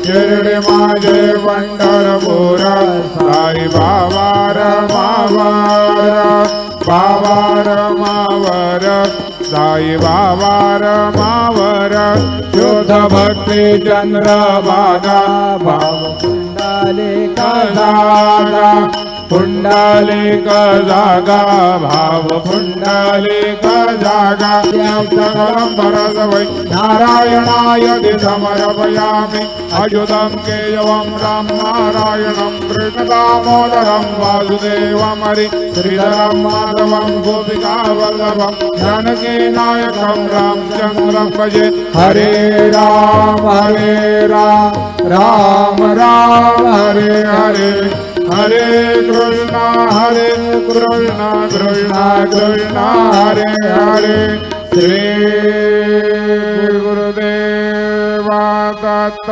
शिर्डी माझे पंढरपूर साई बाबा रमावर बाबा रमावर साई बाबा रमावर शुद्ध भक्ती चंद्रभागा भाव पुंडलिक जागा पुंडलिक जागा भाव पुंडलिक जागा भरत वै नारायणाय समर्पयामि अच्युतं केशवं राम नारायणं कृष्णदामोदरं वासुदेवं हरि श्रीधरं माधवं गोपिकावल्लभं जानकीनायकं रामचन्द्रं भजे हरे राम राम राम हरे हरे हरे कृष्णा कृष्णा कृष्णा हरे हरे श्री गुरुदेव दत्त।